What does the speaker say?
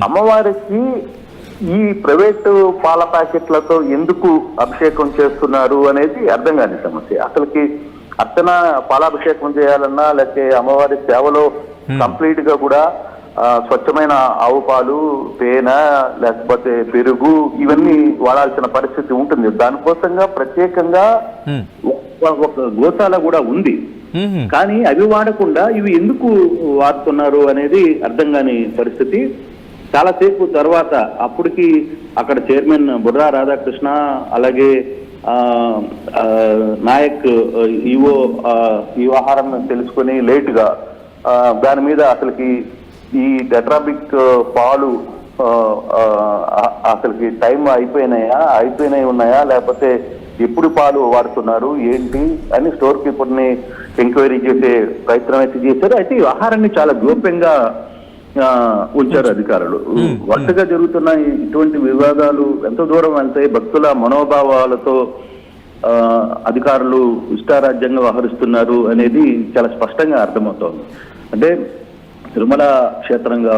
అమ్మవారికి ఈ ప్రైవేటు పాల ప్యాకెట్లతో ఎందుకు అభిషేకం చేస్తున్నారు అనేది అర్థం కాని సమస్య. అసలుకి అర్చన పాలాభిషేకం చేయాలన్నా లేకపోతే అమ్మవారి సేవలో కంప్లీట్ గా కూడా స్వచ్ఛమైన ఆవు పాలు, తేనె, లేకపోతే పెరుగు ఇవన్నీ వాడాల్సిన పరిస్థితి ఉంటుంది. దానికోసంగా ప్రత్యేకంగా ఒక గోశాల కూడా ఉంది. కానీ అవి వాడకుండా ఇవి ఎందుకు వాడుతున్నారు అనేది అర్థం కాని పరిస్థితి. చాలాసేపు తర్వాత అప్పటికి అక్కడ చైర్మన్ బుర్రా రాధాకృష్ణ, అలాగే నాయక్ ఈవో ఈ వ్యవహారం తెలుసుకుని లేట్ గా దాని మీద అసలుకి ఈ టెట్రాబిక్ పాలు అసలుకి టైం అయిపోయినాయి ఉన్నాయా, లేకపోతే ఎప్పుడు పాలు వాడుతున్నారు ఏంటి అని స్టోర్ కీపర్ ని ఎంక్వైరీ చేసే ప్రయత్నం అయితే చేశారు. అయితే ఈ వ్యవహారాన్ని చాలా గోప్యంగా ఉంచారు అధికారులు. వరుసగా జరుగుతున్న ఇటువంటి వివాదాలు ఎంత దూరం వెళ్తాయి, భక్తుల మనోభావాలతో అధికారులు ఇష్టారాజ్యంగా వ్యవహరిస్తున్నారు అనేది చాలా స్పష్టంగా అర్థమవుతోంది. అంటే తిరుమల క్షేత్రంగా